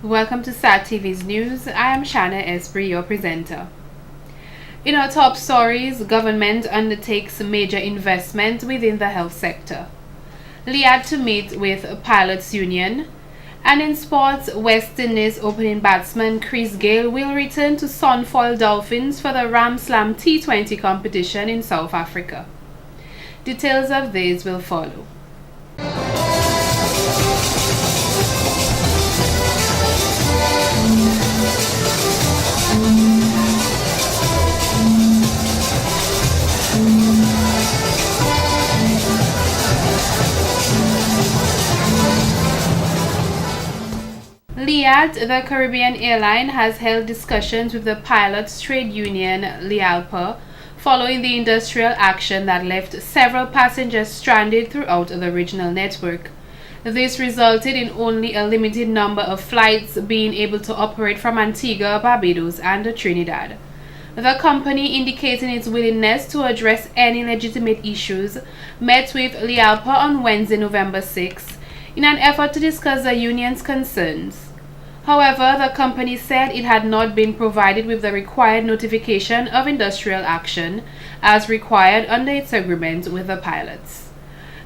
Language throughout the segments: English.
Welcome to SAT TV's news. I am Shanna Esprey, your presenter. In our top stories, government undertakes major investment within the health sector. Liad to meet with pilots union. And in sports, West Indies opening batsman Chris Gayle will return to Sunfoil Dolphins for the Ram Slam T20 competition in South Africa. Details of these will follow. Liad, the Caribbean airline, has held discussions with the pilots' trade union LIALPA following the industrial action that left several passengers stranded throughout the regional network. This resulted in only a limited number of flights being able to operate from Antigua, Barbados, and Trinidad. The company, indicating its willingness to address any legitimate issues, met with LIALPA on Wednesday, November 6, in an effort to discuss the union's concerns. However, the company said it had not been provided with the required notification of industrial action as required under its agreement with the pilots.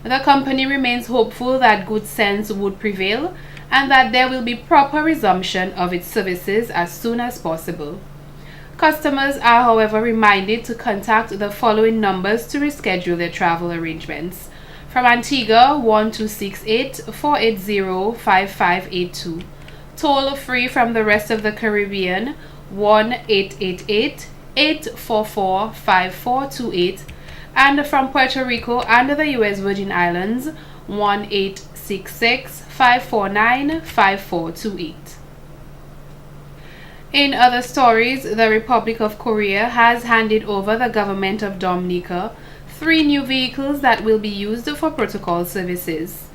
The company remains hopeful that good sense would prevail and that there will be proper resumption of its services as soon as possible. Customers are, however, reminded to contact the following numbers to reschedule their travel arrangements. From Antigua, 1268-480-5582. Toll free from the rest of the Caribbean, 1-888-844-5428, and from Puerto Rico and the U.S. Virgin Islands, 1-866-549-5428. In other stories, the Republic of Korea has handed over the government of Dominica 3 new vehicles that will be used for protocol services.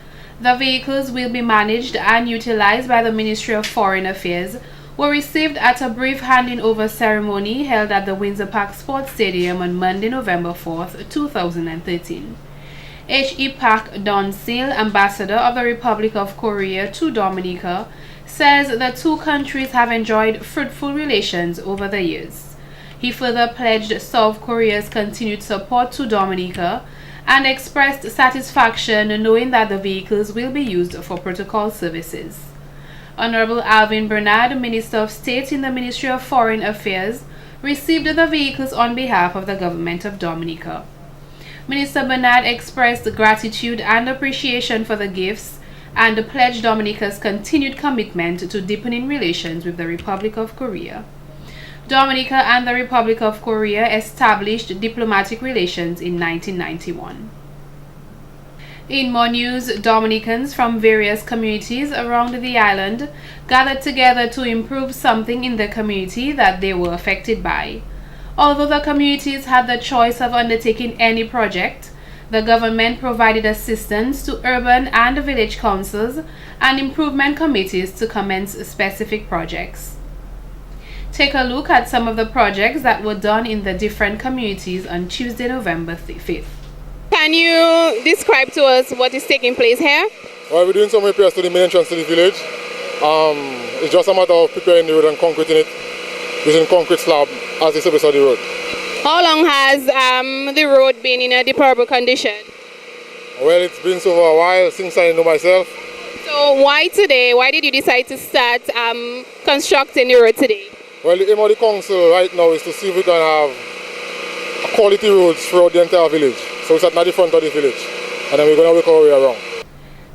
The vehicles will be managed and utilized by the Ministry of Foreign Affairs, were received at a brief handing over ceremony held at the Windsor Park Sports Stadium on Monday, November 4, 2013. H.E. Park Don-sil, ambassador of the Republic of Korea to Dominica, says the two countries have enjoyed fruitful relations over the years. He further pledged South Korea's continued support to Dominica and expressed satisfaction knowing that the vehicles will be used for protocol services. Honorable Alvin Bernard, Minister of State in the Ministry of Foreign Affairs, received the vehicles on behalf of the government of Dominica. Minister Bernard expressed gratitude and appreciation for the gifts and pledged Dominica's continued commitment to deepening relations with the Republic of Korea. Dominica and the Republic of Korea established diplomatic relations in 1991. In more news, Dominicans from various communities around the island gathered together to improve something in the community that they were affected by. Although the communities had the choice of undertaking any project, the government provided assistance to urban and village councils and improvement committees to commence specific projects. Take a look at some of the projects that were done in the different communities on Tuesday, November 5th. Can you describe to us what is taking place here? Well, we're doing some repairs to the main entrance to the village. It's just a matter of preparing the road and concreting it, using concrete slab as the surface of the road. How long has the road been in a deplorable condition? Well, it's been so for a while since I know myself. So why today? Why did you decide to start constructing the road today? Well, the aim of the council right now is to see if we can have quality roads throughout the entire village. So it's at the front of the village, and then we're going to work our way around.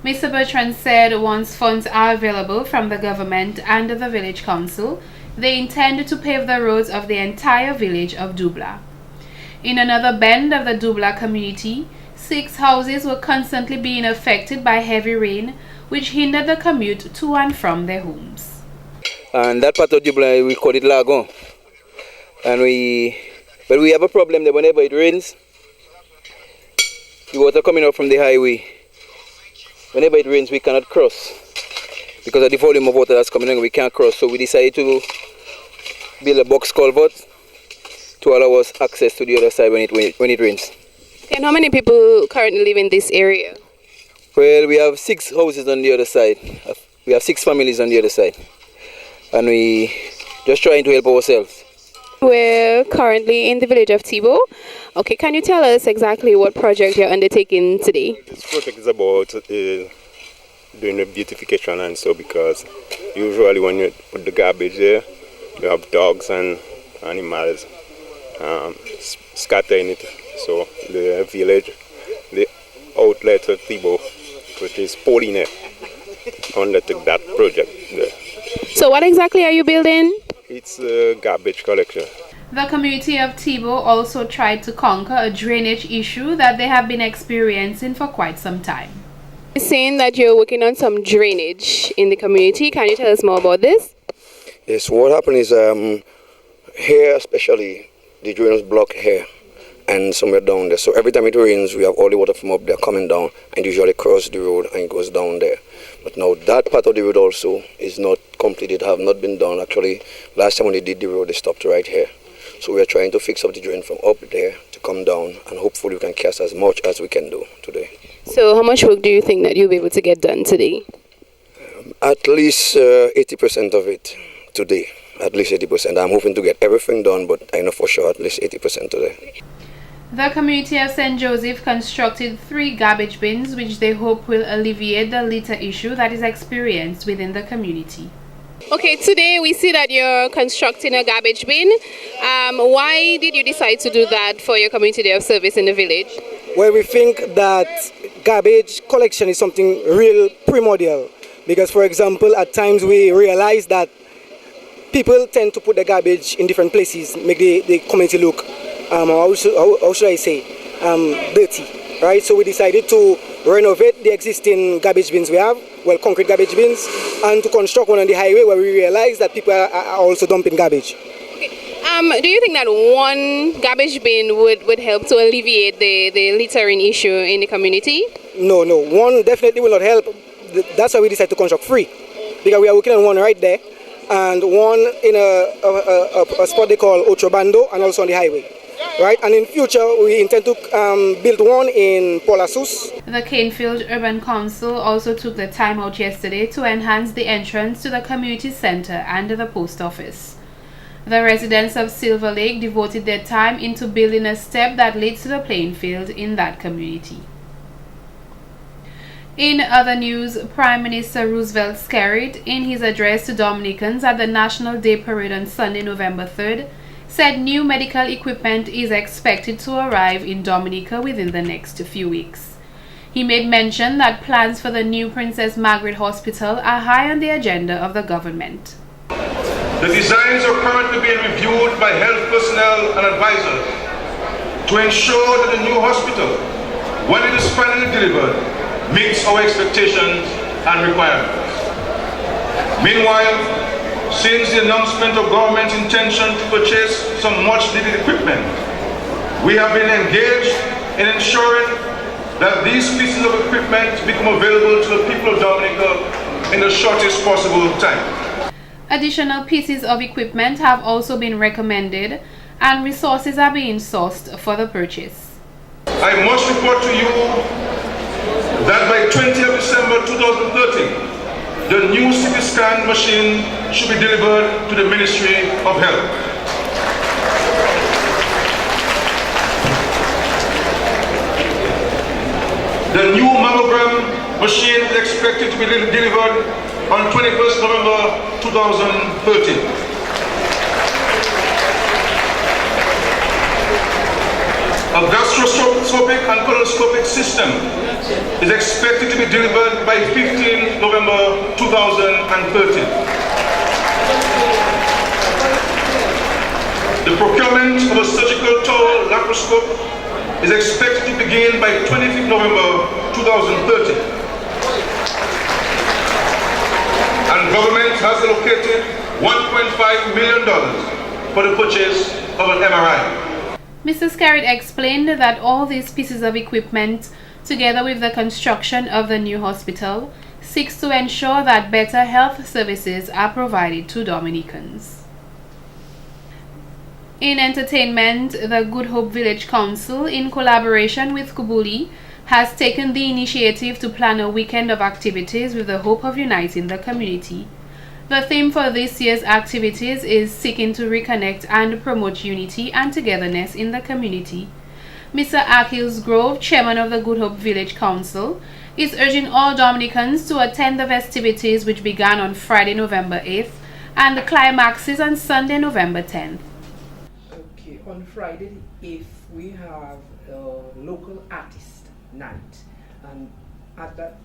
Mr. Bertrand said once funds are available from the government and the village council, they intend to pave the roads of the entire village of Dubla. In another bend of the Dubla community, 6 houses were constantly being affected by heavy rain, which hindered the commute to and from their homes. And that part of Dubla we call it Lagon. And we have a problem that whenever it rains, the water coming out from the highway, whenever it rains we cannot cross. Because of the volume of water that's coming in, we can't cross. So we decided to build a box culvert to allow us access to the other side when it rains. And how many people currently live in this area? Well, we have 6 houses on the other side. We have 6 families on the other side. and we just trying to help ourselves. We're currently in the village of Tebow. Okay, can you tell us exactly what project you're undertaking today? This project is about doing the beautification and so, because usually when you put the garbage there, you have dogs and animals scattering it. So the village, the outlet of Tebow, which is Pauline, undertook that project there. So what exactly are you building? It's a garbage collection. The community of Tebow also tried to conquer a drainage issue that they have been experiencing for quite some time. You're saying that you're working on some drainage in the community. Can you tell us more about this? Yes, what happened is here especially, the drainage block here and somewhere down there. So every time it rains, we have all the water from up there coming down and usually cross the road and it goes down there. But now that part of the road also is not completed, have not been done. Actually, last time when they did the road, they stopped right here. So we are trying to fix up the drain from up there to come down, and hopefully we can cast as much as we can do today. So how much work do you think that you'll be able to get done today? At least 80% of it today. At least 80%. I'm hoping to get everything done, but I know for sure at least 80% today. The community of St. Joseph constructed 3 garbage bins which they hope will alleviate the litter issue that is experienced within the community. Okay, today we see that you're constructing a garbage bin. Why did you decide to do that for your community day of service in the village? Well, we think that garbage collection is something real primordial, because, for example, at times we realize that people tend to put the garbage in different places, make the community look, how should I say, dirty, right? So we decided to renovate the existing garbage bins we have, well, concrete garbage bins, and to construct one on the highway where we realize that people are also dumping garbage. Okay. Do you think that one garbage bin would help to alleviate the littering issue in the community? No, one definitely will not help. That's why we decided to construct 3, because we are working on one right there, and one in a spot they call Otrobando, and also on the highway. Right, and in future we intend to build one in Polasus. The Canefield Urban Council also took the time out yesterday to enhance the entrance to the community center and the post office. The residents of Silver Lake devoted their time into building a step that leads to the playing field in that community. In other news, Prime Minister Roosevelt Skerrit, in his address to Dominicans at the National Day Parade on Sunday, November 3rd, said new medical equipment is expected to arrive in Dominica within the next few weeks. He made mention that plans for the new Princess Margaret Hospital are high on the agenda of the government. The designs are currently being reviewed by health personnel and advisors to ensure that the new hospital, when it is finally delivered, meets our expectations and requirements. Meanwhile, since the announcement of government's intention to purchase some much-needed equipment, we have been engaged in ensuring that these pieces of equipment become available to the people of Dominica in the shortest possible time. Additional pieces of equipment have also been recommended, and resources are being sourced for the purchase. I must report to you that by 20th December 2013, the new CT scan machine should be delivered to the Ministry of Health. The new mammogram machine is expected to be delivered on 21st November 2013. A gastroscopic and colonoscopic system is expected to be delivered by 15 November 2013. The procurement of a surgical towel laparoscope is expected to begin by 25th November 2013. And government has allocated $1.5 million for the purchase of an MRI. Mr. Skerrit explained that all these pieces of equipment, together with the construction of the new hospital, seeks to ensure that better health services are provided to Dominicans. In entertainment, the Good Hope Village Council, in collaboration with Kubuli, has taken the initiative to plan a weekend of activities with the hope of uniting the community. The theme for this year's activities is seeking to reconnect and promote unity and togetherness in the community. Mr. Achilles Grove, chairman of the Good Hope Village Council, is urging all Dominicans to attend the festivities which began on Friday, November 8th and the climaxes on Sunday, November 10th. Okay, on Friday the 8th we have a local artist night, and at that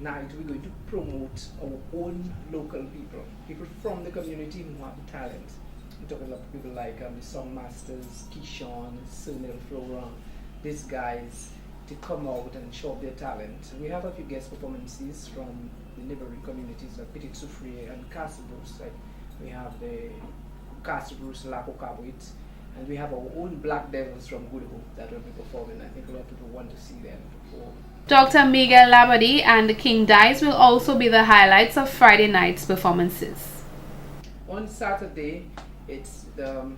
night we're going to promote our own local people from the community who have the talent. We're talking about people like the Song Masters, Keyshawn, Sunil Flora, these guys to come out and show off their talent. We have a few guest performances from the neighboring communities like Petit Soufrier and Castle Bruce. Like we have the Castle Bruce Laco Cabwit, and we have our own Black Devils from Good Hope that will be performing. I think a lot of people want to see them perform. Dr. Miguel Labadie and King Dice will also be the highlights of Friday night's performances. On Saturday, it's the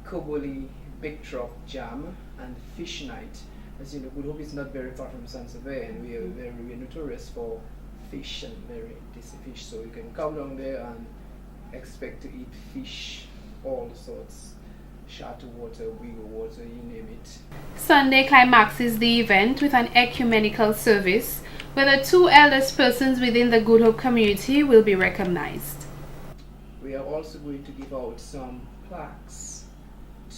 Koboli Big Truck Jam and Fish Night. As you know, Good Hope is not very far from Saint-Sever, and we are notorious for fish and very tasty fish. So you can come down there and expect to eat fish, all sorts, charter water, wiggle water, you name it. Sunday climaxes the event with an ecumenical service where the two eldest persons within the Good Hope community will be recognized. We are also going to give out some plaques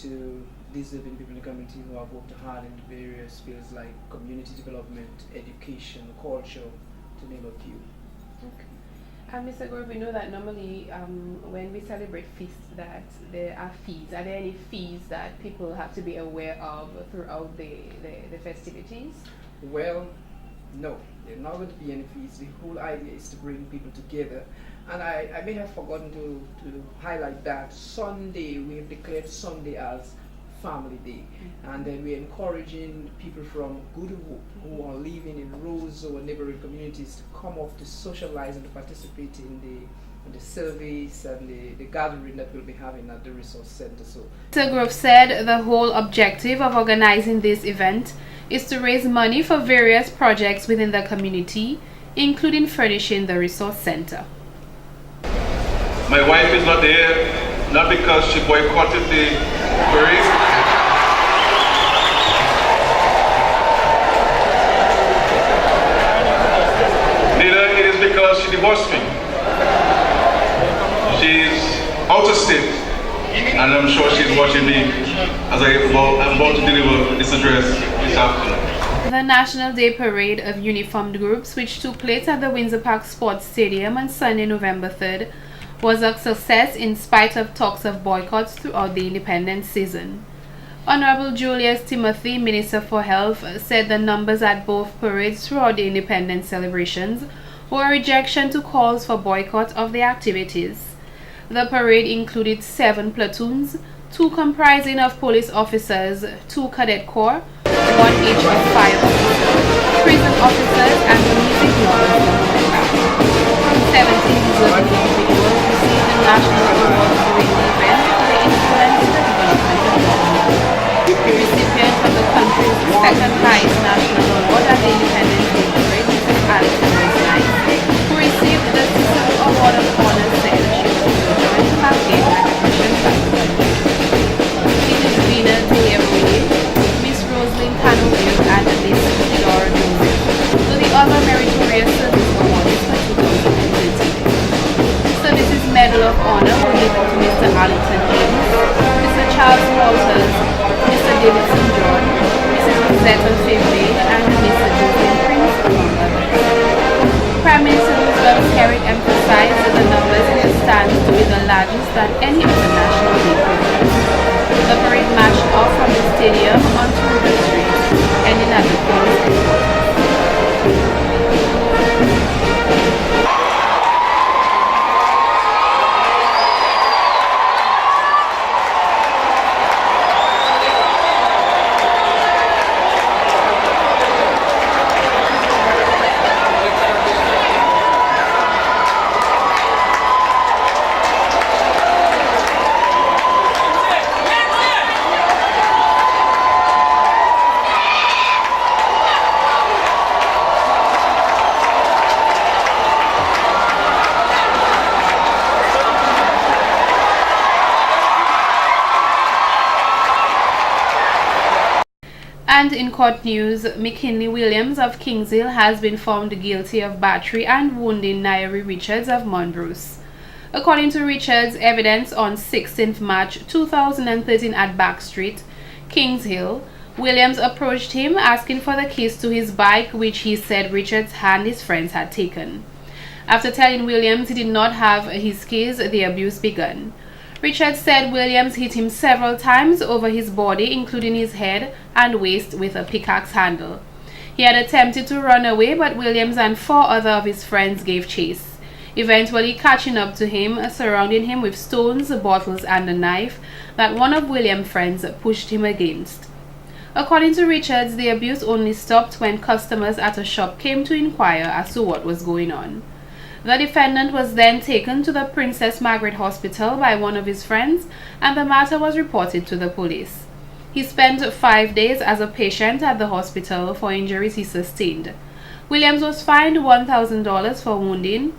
to deserving people in the community who have worked hard in various fields like community development, education, culture, to name a few. Okay. And Mr. Grove, we know that normally when we celebrate feasts that there are fees. Are there any fees that people have to be aware of throughout the festivities? Well, no, there are not going to be any fees. The whole idea is to bring people together. And I may have forgotten to highlight that Sunday, we have declared Sunday as Family Day. And then we're encouraging people from Good Hope who are living in Rose or neighboring communities to come up to socialize and to participate in the service and the gathering that we'll be having at the resource center. So Mr. Grove said the whole objective of organizing this event is to raise money for various projects within the community, including furnishing the resource center. My wife is not there, not because she boycotted the parade. Neither it is because she divorced me. She's out of state, and I'm sure she's watching me as I'm about to deliver this address this afternoon. The National Day Parade of Uniformed Groups, which took place at the Windsor Park Sports Stadium on Sunday, November 3rd, was a success in spite of talks of boycotts throughout the independence season. Honorable Julius Timothy, Minister for Health, said the numbers at both parades throughout the independence celebrations were a rejection to calls for boycott of the activities. The parade included 7 platoons, 2 comprising of police officers, 2 cadet corps, 1 each of fire officers, prison officers, and the music lovers. 17 deserving individuals received the national award during the event for the influence in the development of Dominica. The recipient of the country's second highest national award at the Independence Day Parade, Mrs. Alex Rose-Knight, who received the Cicero Award of Honor, said she was overjoyed to have gained recognition by the country. Mrs. Vina Deyeroye, Miss Rosalind Canoville, and Miss Laura Joseph, so the other meritorious service awards for 2013. Services Medal of Honor were given to Mr. Arlington James, Mr. Charles Walters, Mr. Davidson John, Mrs. Rosetta Fable, and Mr. Joseph Prince, among others. Prime Minister Roosevelt Herrick emphasized that the numbers in the stands to be the largest than any of the national day parades. The parade marched off from the stadium onto River Street, ending at the police headquarters. And in court news, McKinley Williams of Kings Hill has been found guilty of battery and wounding Nairi Richards of Monbruce. According to Richards' evidence on 16th March 2013 at Back Street, Kings Hill, Williams approached him asking for the keys to his bike, which he said Richards and his friends had taken. After telling Williams he did not have his keys, the abuse began. Richards said Williams hit him several times over his body, including his head and waist, with a pickaxe handle. He had attempted to run away, but Williams and 4 other of his friends gave chase, eventually catching up to him, surrounding him with stones, bottles, and a knife that one of Williams' friends pushed him against. According to Richards, the abuse only stopped when customers at a shop came to inquire as to what was going on. The defendant was then taken to the Princess Margaret Hospital by one of his friends, and the matter was reported to the police. He spent 5 days as a patient at the hospital for injuries he sustained. Williams was fined $1,000 for wounding,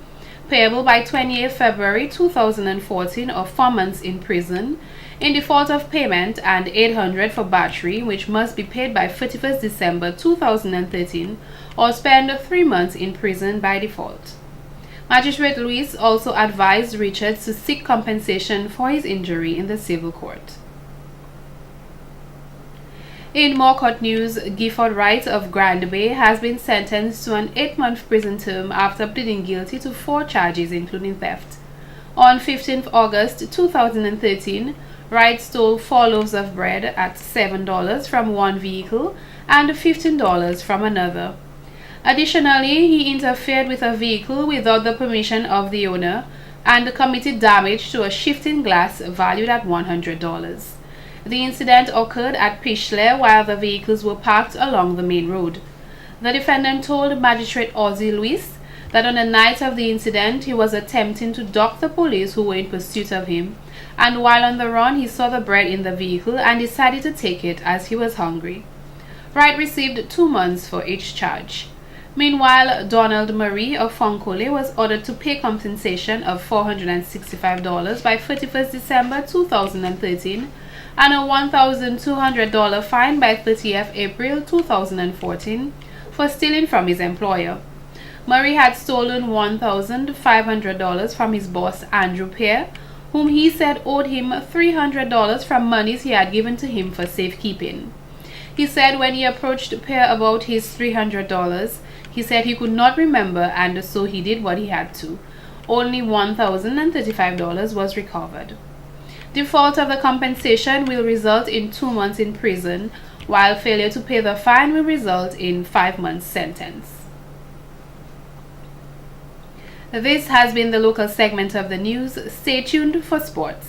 payable by 28 February 2014 or 4 months in prison, in default of payment, and $800 for battery, which must be paid by 31st December 2013 or spend 3 months in prison by default. Magistrate Lewis also advised Richards to seek compensation for his injury in the civil court. In more court news, Gifford Wright of Grand Bay has been sentenced to an 8-month prison term after pleading guilty to 4 charges, including theft. On 15th August 2013, Wright stole 4 loaves of bread at $7 from one vehicle and $15 from another. Additionally, he interfered with a vehicle without the permission of the owner and committed damage to a shifting glass valued at $100. The incident occurred at Pishley while the vehicles were parked along the main road. The defendant told Magistrate Ozzie Lewis that on the night of the incident he was attempting to duck the police who were in pursuit of him, and while on the run he saw the bread in the vehicle and decided to take it as he was hungry. Wright received 2 months for each charge. Meanwhile, Donald Murray of Fonkole was ordered to pay compensation of $465 by 31st December 2013 and a $1,200 fine by 30th April 2014 for stealing from his employer. Murray had stolen $1,500 from his boss Andrew Pear, whom he said owed him $300 from monies he had given to him for safekeeping. He said when he approached Pear about his $300, he said he could not remember, and so he did what he had to. Only $1,035 was recovered. Default of the compensation will result in 2 months in prison, while failure to pay the fine will result in 5 months sentence. This has been the local segment of the news. Stay tuned for sports.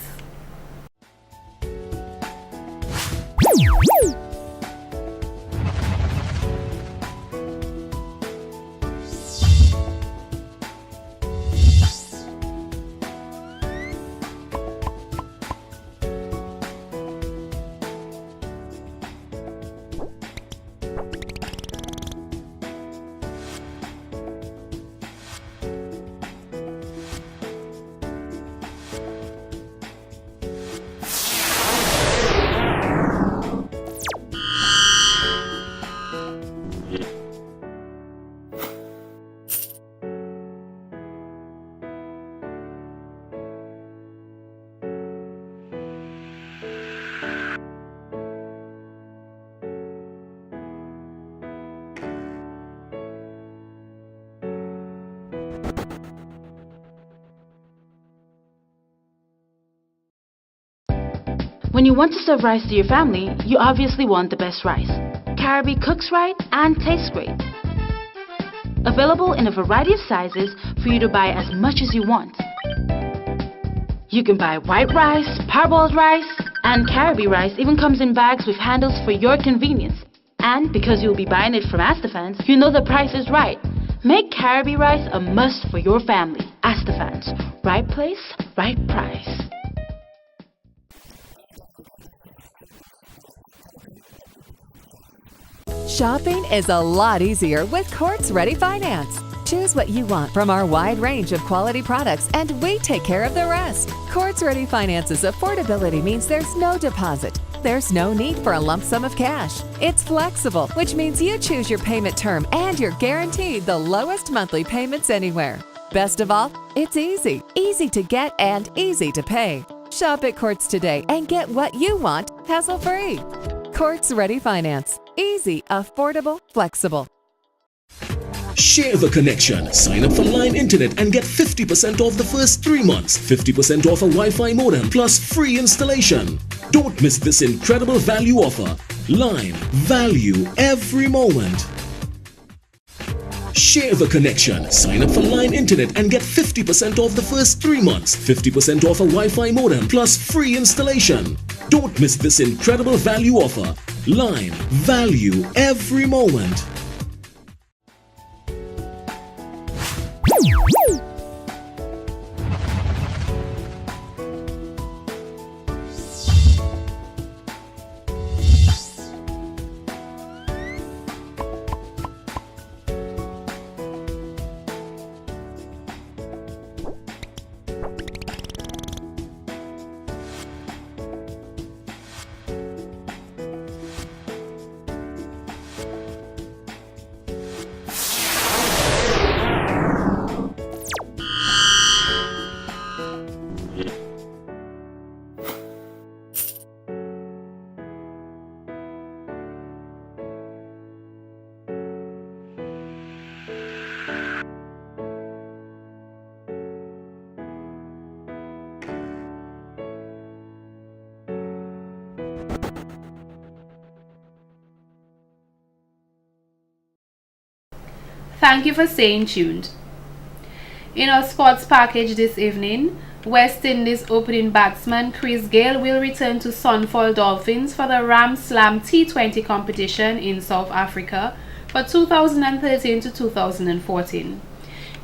When you want to serve rice to your family, you obviously want the best rice. Caribbean cooks right and tastes great. Available in a variety of sizes for you to buy as much as you want. You can buy white rice, parboiled rice, and Caribbean rice even comes in bags with handles for your convenience. And because you'll be buying it from Astafans, you know the price is right. Make Caribbean rice a must for your family. Astafans, right place, right price. Shopping is a lot easier with Quartz Ready Finance. Choose what you want from our wide range of quality products and we take care of the rest. Quartz Ready Finance's affordability means there's no deposit. there's no need for a lump sum of cash. It's flexible, which means you choose your payment term and you're guaranteed the lowest monthly payments anywhere. Best of all, it's easy. Easy to get and easy to pay. Shop at Quartz today and get what you want hassle-free. Quartz Ready Finance. Easy, affordable, flexible. Share the connection. Sign up for Line Internet and get 50% off the first 3 months, 50% off a Wi-Fi modem, plus free installation. Don't miss this incredible value offer. Line, value every moment. Share the connection. Sign up for Line Internet and get 50% off the first 3 months, 50% off a Wi-Fi modem, plus free installation. Don't miss this incredible value offer. Line, value every moment. Thank you for staying tuned. In our sports package this evening, West Indies opening batsman Chris Gayle will return to Sunfall Dolphins for the Ram Slam T20 competition in South Africa for 2013 to 2014.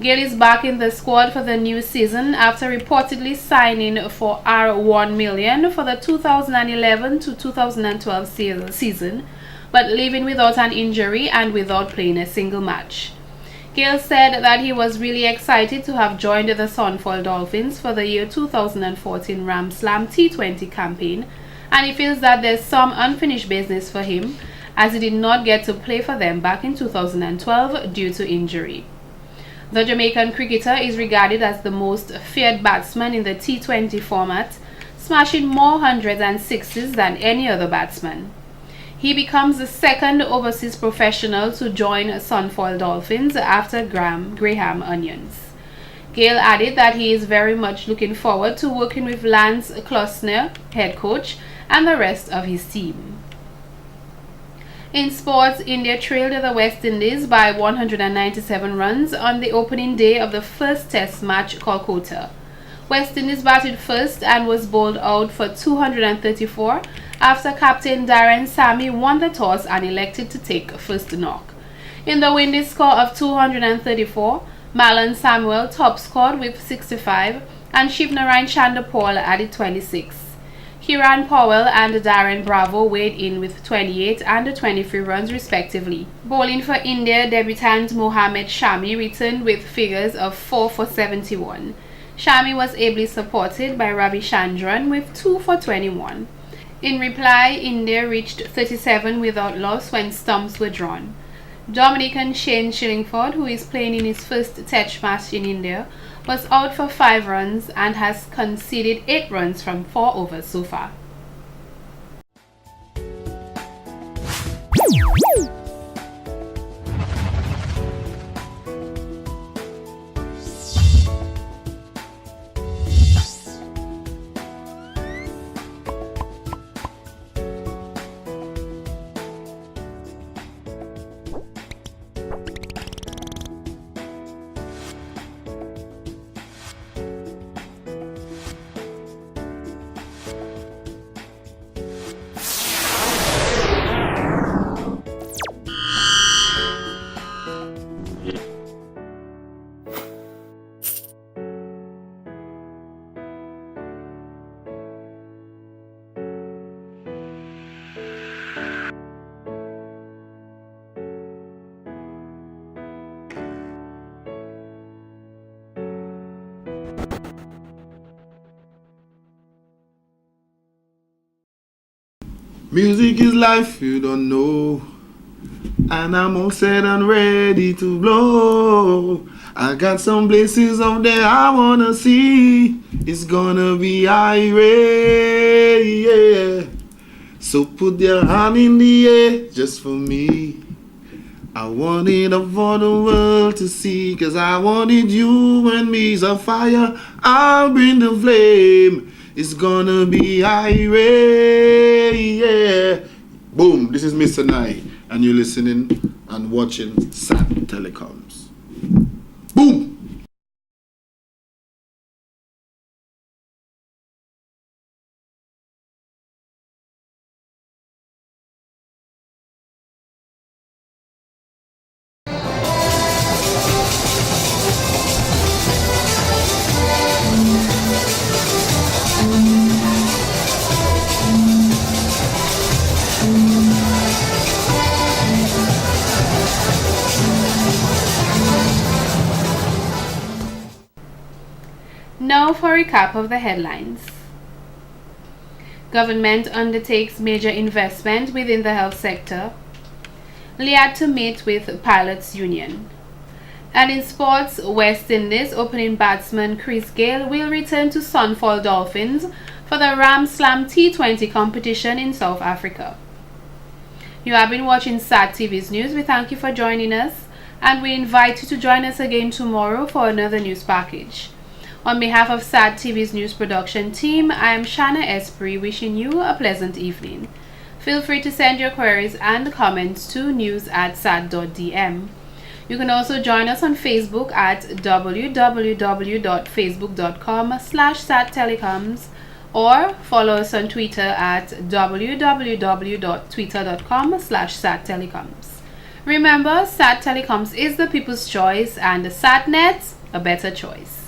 Gayle is back in the squad for the new season after reportedly signing for R1 million for the 2011 to 2012 season, but leaving without an injury and without playing a single match. Gayle said that he was really excited to have joined the Sunfall Dolphins for the year 2014 Ram Slam T20 campaign, and he feels that there's some unfinished business for him as he did not get to play for them back in 2012 due to injury. The Jamaican cricketer is regarded as the most feared batsman in the T20 format, smashing more hundreds and sixties than any other batsman. He becomes the second overseas professional to join Sunfall Dolphins after Graham Onions. Gayle added that he is very much looking forward to working with Lance Klusener, head coach, and the rest of his team. In sports, India trailed the West Indies by 197 runs on the opening day of the first Test match, Kolkata. West Indies batted first and was bowled out for 234 after captain Darren Sammy won the toss and elected to take first knock. In the winning score of 234, Malan Samuel top scored with 65 and Shivnarine Chanderpaul added 26. Hiran Powell and Darren Bravo weighed in with 28 and 23 runs respectively. Bowling for India, debutant Mohammad Shami returned with figures of 4 for 71. Shami was ably supported by Ravi Chandran with 2 for 21. In reply, India reached 37 without loss when stumps were drawn. Dominican Shane Shillingford, who is playing in his first Test match in India, was out for 5 runs and has conceded 8 runs from 4 overs so far. Music is life, you don't know. And I'm all set and ready to blow. I got some places out there I wanna see. It's gonna be irate, yeah. So put your hand in the air just for me. I want it up for the world to see, 'cause I wanted you and me's a fire. I'll bring the flame. It's gonna be irate, yeah. Boom, this is Mr. Nye, and you're listening and watching SAT Telecoms. Boom! Now for a recap of the headlines. Government undertakes major investment within the health sector. Liat to meet with Pilots Union. And in sports, West Indies opening batsman Chris Gayle will return to Sunfall Dolphins for the Ram Slam T20 competition in South Africa. You have been watching SAT TV's news. We thank you for joining us, and we invite you to join us again tomorrow for another news package. On behalf of SAT TV's news production team, I am Shanna Esprit, wishing you a pleasant evening. Feel free to send your queries and comments to news@sat.dm. You can also join us on Facebook at www.facebook.com/SatTelecoms or follow us on Twitter at www.twitter.com/SatTelecoms. Remember, SAT Telecoms is the people's choice, and SatNet, a better choice.